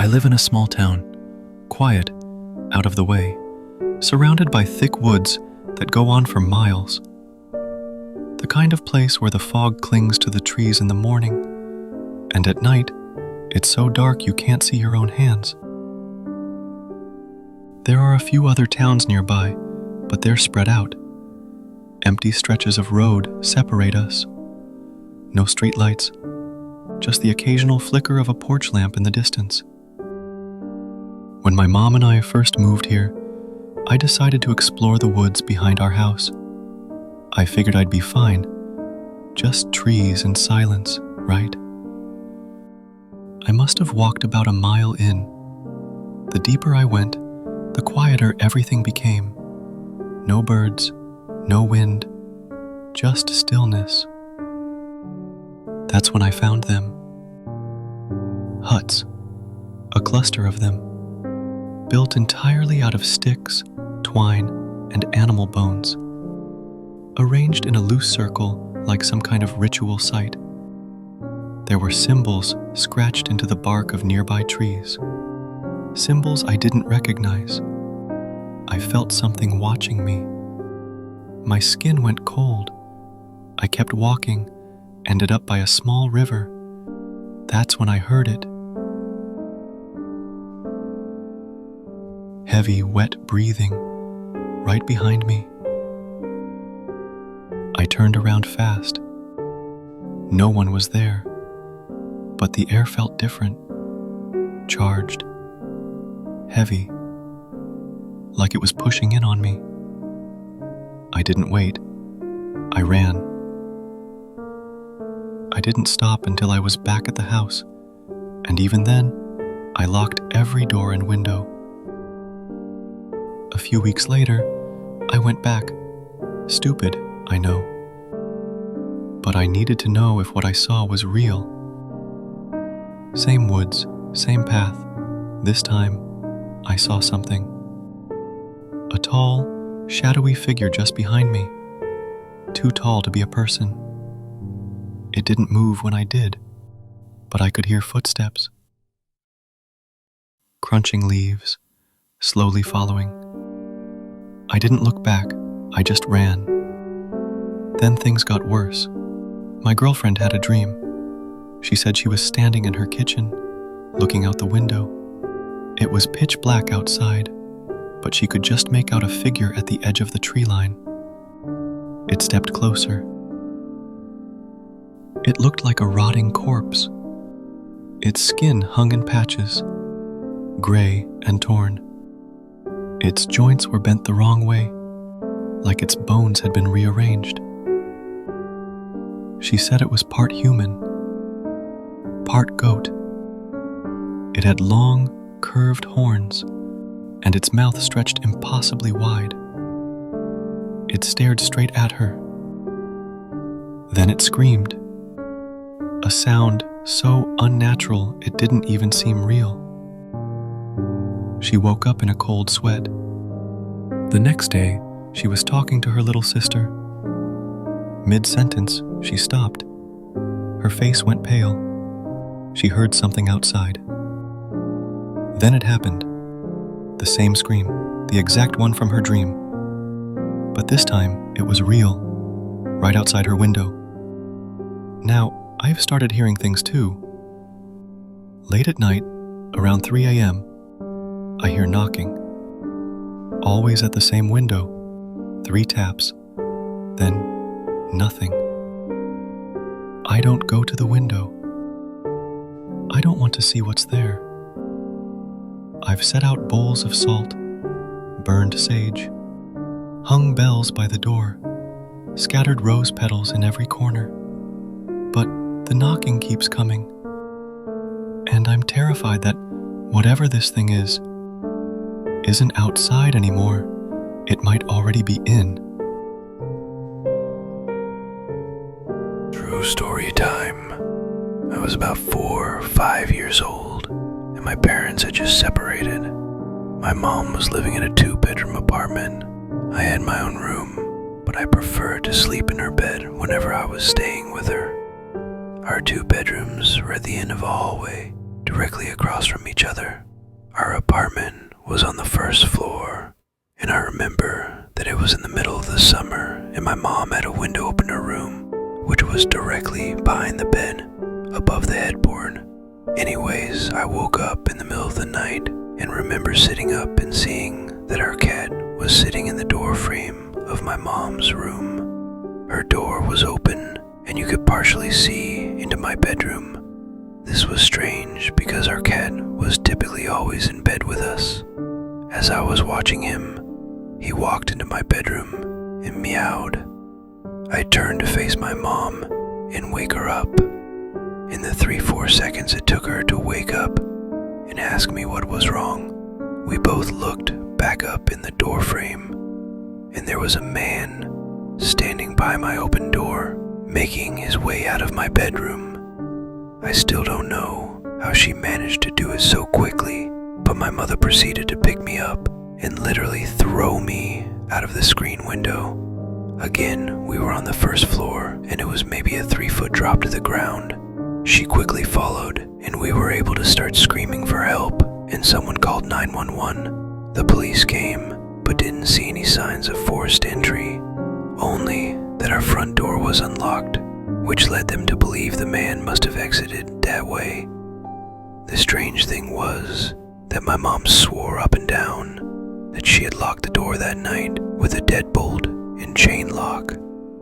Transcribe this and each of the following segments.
I live in a small town, quiet, out of the way, surrounded by thick woods that go on for miles. The kind of place where the fog clings to the trees in the morning, and at night, it's so dark you can't see your own hands. There are a few other towns nearby, but they're spread out. Empty stretches of road separate us. No streetlights, just the occasional flicker of a porch lamp in the distance. When my mom and I first moved here, I decided to explore the woods behind our house. I figured I'd be fine. Just trees and silence, right? I must have walked about a mile in. The deeper I went, the quieter everything became. No birds, no wind, just stillness. That's when I found them. Huts, a cluster of them, built entirely out of sticks, twine, and animal bones, arranged in a loose circle like some kind of ritual site. There were symbols scratched into the bark of nearby trees, symbols I didn't recognize. I felt something watching me. My skin went cold. I kept walking, ended up by a small river. That's when I heard it. Heavy, wet breathing, right behind me. I turned around fast. No one was there, but the air felt different, charged, heavy, like it was pushing in on me. I didn't wait. I ran. I didn't stop until I was back at the house, and even then, I locked every door and window. A few weeks later, I went back. Stupid, I know. But I needed to know if what I saw was real. Same woods, same path. This time, I saw something. A tall, shadowy figure just behind me. Too tall to be a person. It didn't move when I did, but I could hear footsteps. Crunching leaves, slowly following. I didn't look back, I just ran. Then things got worse. My girlfriend had a dream. She said she was standing in her kitchen, looking out the window. It was pitch black outside, but she could just make out a figure at the edge of the tree line. It stepped closer. It looked like a rotting corpse. Its skin hung in patches, gray and torn. Its joints were bent the wrong way, like its bones had been rearranged. She said it was part human, part goat. It had long, curved horns, and its mouth stretched impossibly wide. It stared straight at her. Then it screamed, a sound so unnatural it didn't even seem real. She woke up in a cold sweat. The next day, she was talking to her little sister. Mid-sentence, she stopped. Her face went pale. She heard something outside. Then it happened. The same scream, the exact one from her dream. But this time, it was real, right outside her window. Now, I've started hearing things too. Late at night, around 3 a.m., I hear knocking. Always at the same window. 3 taps. Then, nothing. I don't go to the window. I don't want to see what's there. I've set out bowls of salt, burned sage, hung bells by the door, scattered rose petals in every corner. But the knocking keeps coming. And I'm terrified that whatever this thing is, isn't outside anymore. It might already be in. True story time. I was about 4 or 5 years old, and my parents had just separated. My mom was living in a 2-bedroom apartment. I had my own room, but I preferred to sleep in her bed whenever I was staying with her. Our 2 bedrooms were at the end of a hallway directly across from each other. Our apartment was on the first floor, and I remember that it was in the middle of the summer and my mom had a window open in her room, which was directly behind the bed, above the headboard. Anyways, I woke up in the middle of the night and remember sitting up and seeing that our cat was sitting in the door frame of my mom's room. Her door was open and you could partially see into my bedroom. This was strange because our cat was typically always in bed with us. As I was watching him, he walked into my bedroom and meowed. I turned to face my mom and wake her up. In the 3-4 seconds it took her to wake up and ask me what was wrong, we both looked back up in the door frame, and there was a man standing by my open door, making his way out of my bedroom. I still don't know how she managed to do it so quickly, but my mother proceeded to pick me up and literally throw me out of the screen window. Again, we were on the first floor, and it was maybe a 3-foot drop to the ground. She quickly followed, and we were able to start screaming for help, and someone called 911. The police came, but didn't see any signs of forced entry, only that our front door was unlocked, which led them to believe the man must have exited that way. The strange thing was that my mom swore up and down that she had locked the door that night with a deadbolt and chain lock.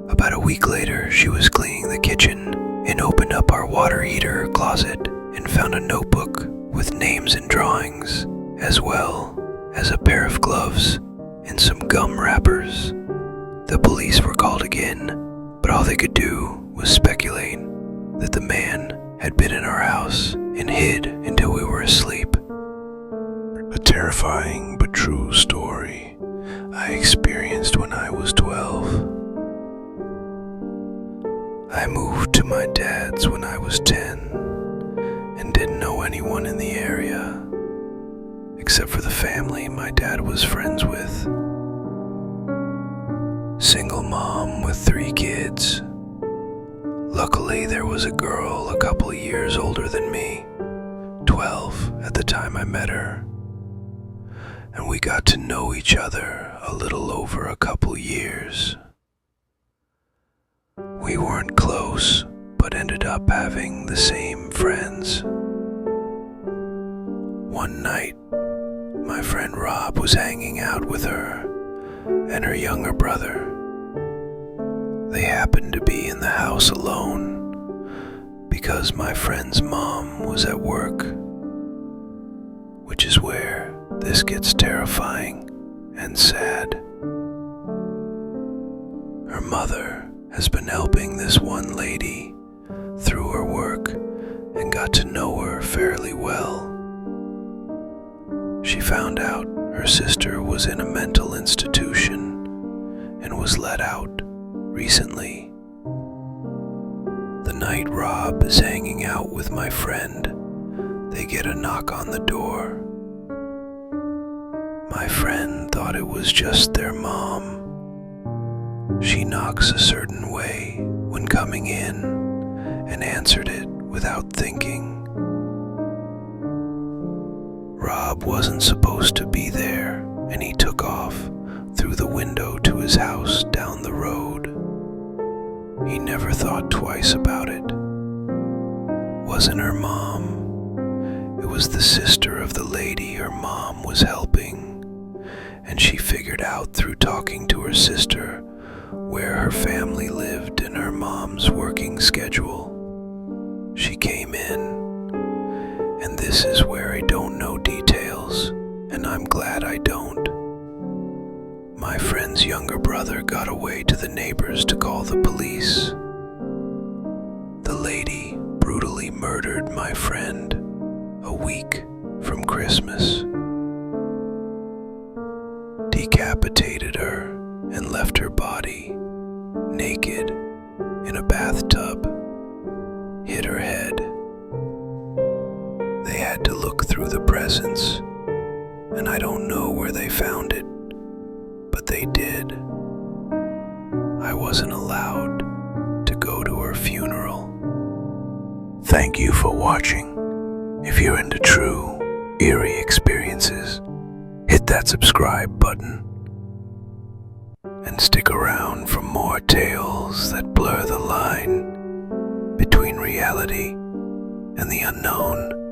About a week later, she was cleaning the kitchen and opened up our water heater closet and found a notebook with names and drawings, as well as a pair of gloves and some gum wrappers. The police were called again, but all they could do was speculate that the man had been in our house and hid until we were asleep. A terrifying but true story I experienced when I was 12. I moved to my dad's when I was 10 and didn't know anyone in the area except for the family my dad was friends with. Single mom with 3 kids. Luckily, there was a girl a couple of years older than me, 12 at the time I met her, and we got to know each other a little over a couple years. We weren't close, but ended up having the same friends. One night, my friend Rob was hanging out with her and her younger brother. They happened to be in the house alone because my friend's mom was at work, which is where this gets terrifying and sad. Her mother has been helping this one lady through her work and got to know her fairly well. She found out her sister was in a mental institution and was let out recently. The night Rob is hanging out with my friend, they get a knock on the door. My friend thought it was just their mom. She knocks a certain way when coming in and answered it without thinking. Rob wasn't supposed to be there, and he took off through the window to his house down the road. He never thought twice about it. Wasn't her mom. It was the sister of the lady her mom was helping, and she figured out through talking to her sister where her family lived and her mom's working schedule. She came in, and this is where I don't know details, and I'm glad I don't. My friend's younger brother got away to the neighbors to call the police. The lady brutally murdered my friend a week from Christmas, decapitated her and left her body naked in a bathtub, hit her head. They had to look through the presents, and I don't know where they found it, but they did. I wasn't allowed to go to her funeral. Thank you for watching. If you're into true, eerie experiences, hit that subscribe button and stick around for more tales that blur the line between reality and the unknown.